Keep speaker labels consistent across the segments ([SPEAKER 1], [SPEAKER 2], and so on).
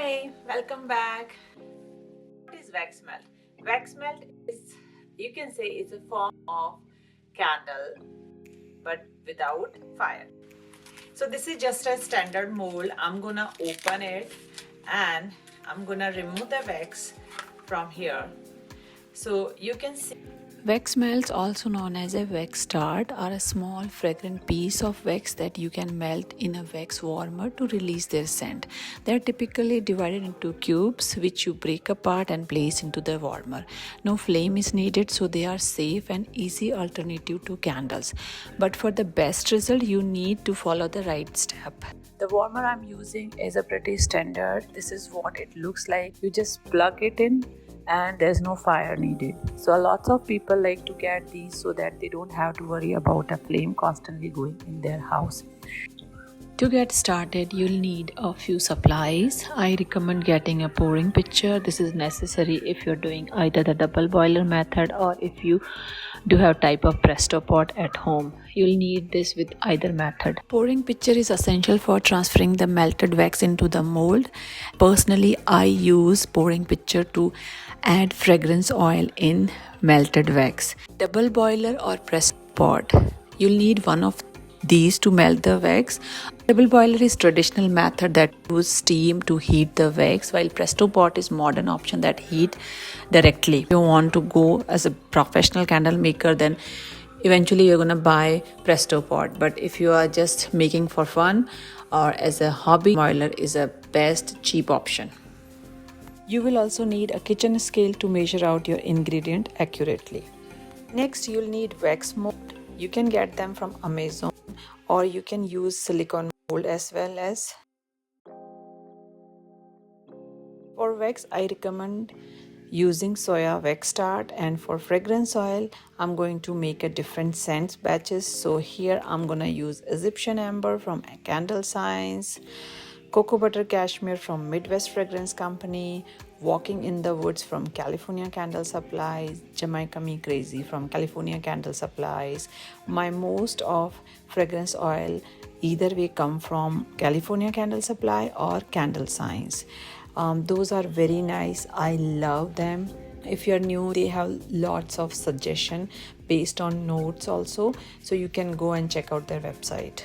[SPEAKER 1] Hi, welcome back. What is wax melt? Wax melt is, you can say, it's a form of candle but without fire. So this is just a standard mold. I'm gonna open it and I'm gonna remove the wax from here. So you can see wax melts, also known as a wax dart, are a small fragrant piece of wax that you can melt in a wax warmer to release their scent. They are typically divided into cubes which you break apart and place into the warmer. No flame is needed, so they are safe and easy alternative to candles. But for the best result, you need to follow the right step. The warmer I'm using is a pretty standard. This is what it looks like. You just plug it in and there's no fire needed. So lots of people like to get these so that they don't have to worry about a flame constantly going in their house. To get started, you'll need a few supplies. I recommend getting a pouring pitcher. This is necessary if you're doing either the double boiler method or if you do have type of presto pot at home. You'll need this with either method. Pouring pitcher is essential for transferring the melted wax into the mold. Personally, I use pouring pitcher to add fragrance oil in melted wax. Double boiler or presto pot. You'll need one of these to melt the wax. Double boiler is traditional method that uses steam to heat the wax, while presto pot is modern option that heat directly. If you want to go as a professional candle maker, then eventually you're gonna buy presto pot. But if you are just making for fun or as a hobby, boiler is a best cheap option. You will also need a kitchen scale to measure out your ingredient accurately. Next, you'll need wax mold. You can get them from Amazon or you can use silicone mold as well as. For wax, I recommend using soya wax dart, and for fragrance oil, I'm going to make a different scents batches. So here I'm gonna use Egyptian amber from Candle Science, cocoa butter cashmere from Midwest Fragrance Company, Walking in the Woods from California Candle Supplies, Jamaica Me Crazy from California Candle Supplies. My most of fragrance oil either way come from California Candle Supply or Candle Science. Those are very nice. I love them. If you're new, they have lots of suggestion based on notes also, so you can go and check out their website.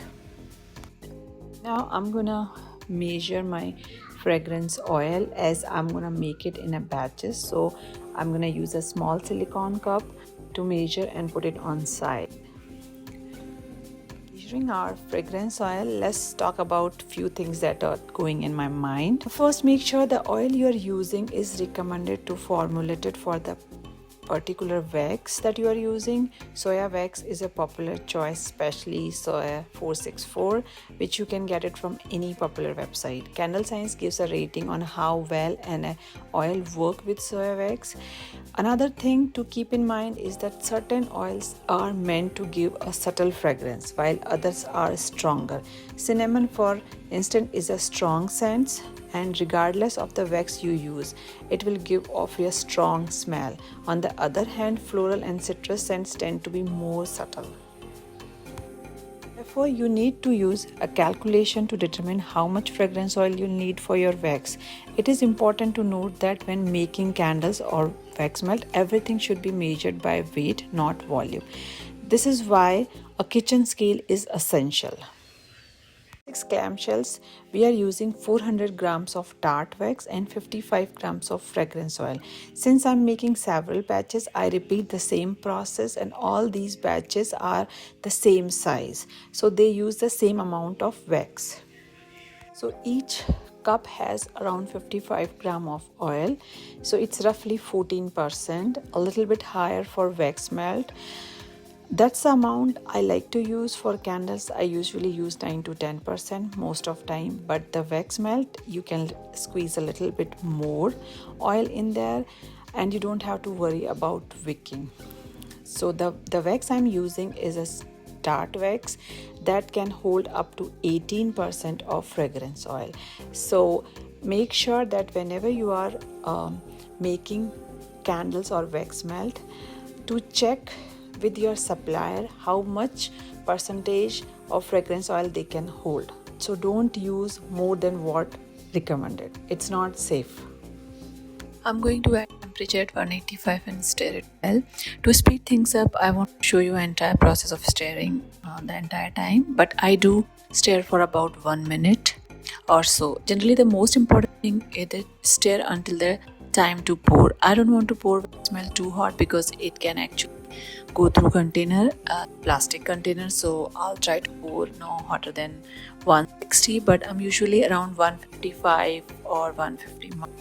[SPEAKER 1] Now I'm gonna measure my fragrance oil as I'm gonna make it in a batches. So I'm gonna use a small silicone cup to measure and put it on side. Measuring our fragrance oil, let's talk about few things that are going in my mind. First, make sure the oil you're using is recommended to formulated for the particular wax that you are using. Soya wax is a popular choice, especially soya 464, which you can get it from any popular website. Candle Science gives a rating on how well an oil work with soya wax. Another thing to keep in mind is that certain oils are meant to give a subtle fragrance while others are stronger. Cinnamon, for instance, is a strong scent, and regardless of the wax you use, it will give off a strong smell. On the other hand, floral and citrus scents tend to be more subtle. Therefore, you need to use a calculation to determine how much fragrance oil you'll need for your wax. It is important to note that when making candles or wax melt, everything should be measured by weight, not volume. This is why a kitchen scale is essential. 6 clamshells, we are using 400 grams of tart wax and 55 grams of fragrance oil. Since I'm making several batches, I repeat the same process, and all these batches are the same size. So they use the same amount of wax. So each cup has around 55 gram of oil. So it's roughly 14%, a little bit higher for wax melt. That's the amount I like to use for candles. I usually use 9 to 10% most of time, but the wax melt, you can squeeze a little bit more oil in there and you don't have to worry about wicking. So the wax I'm using is a dart wax that can hold up to 18% of fragrance oil. So make sure that whenever you are making candles or wax melt, to check with your supplier how much percentage of fragrance oil they can hold. So don't use more than what recommended. It's not safe.
[SPEAKER 2] I'm going to add temperature at 185 and stir it well. To speed things up, I want to show you an entire process of stirring the entire time, but I do stir for about 1 minute or so. Generally, the most important thing is to stir until the time to pour. I don't want to pour when it smells too hot because it can actually go through plastic container. So I'll try to pour no hotter than 160, but I'm usually around 155 or 150 mark.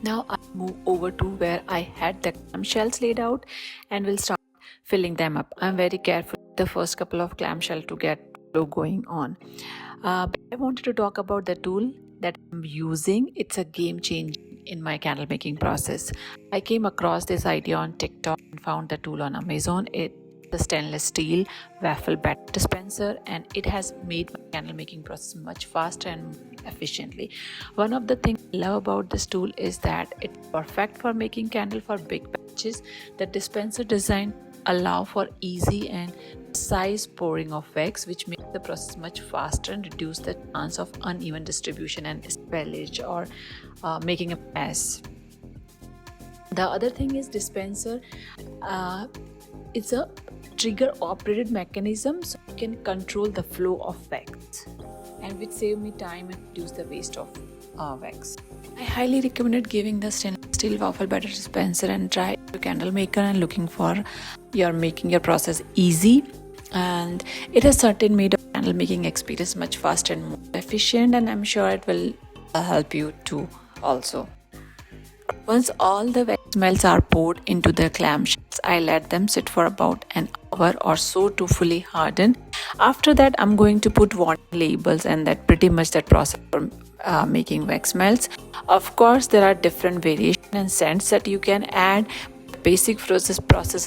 [SPEAKER 2] Now I move over to where I had the clamshells laid out and will start filling them up. I'm very careful with the first couple of clamshell to get flow going on. But I wanted to talk about the tool that I'm using. It's a game changer in my candle making process. I came across this idea on TikTok and found the tool on Amazon. It's a stainless steel waffle batter dispenser, and it has made my candle making process much faster and efficiently. One of the things I love about this tool is that it's perfect for making candle for big batches. The dispenser design allow for easy and precise pouring of wax, which makes the process much faster and reduce the chance of uneven distribution and spillage or making a mess. The other thing is dispenser. It's a trigger operated mechanism, so you can control the flow of wax, and which save me time and reduce the waste of wax. I highly recommend giving the stainless steel waffle batter dispenser and try your candle maker and looking for your making your process easy, and it has certainly made a candle making experience much faster and more efficient, and I'm sure it will help you too also. Once all the wax melts are poured into the clamshells, I let them sit for about an hour or so to fully harden. After that, I'm going to put warning labels, and that pretty much that process for making wax melts. Of course, there are different variations and scents that you can add. Basic process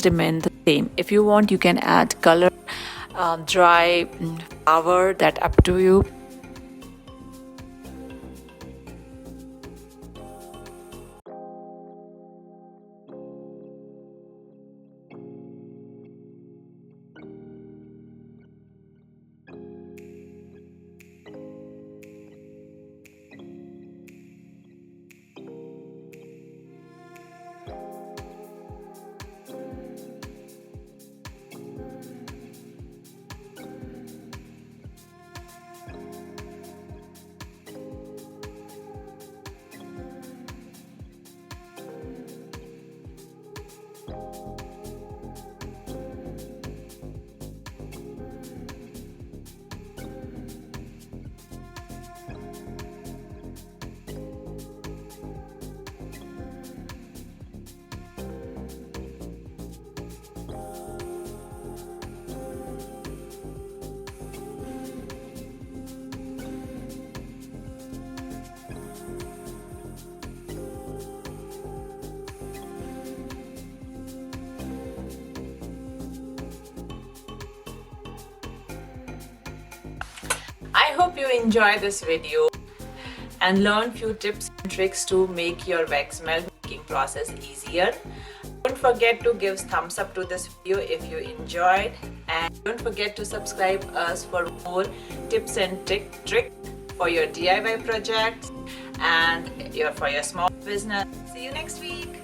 [SPEAKER 2] remains the same. If you want, you can add color, dry, flower, that up to you.
[SPEAKER 1] I hope you enjoy this video and learn few tips and tricks to make your wax melt making process easier. Don't forget to give thumbs up to this video if you enjoyed, and don't forget to subscribe us for more tips and tricks for your DIY projects and for your small business. See you next week.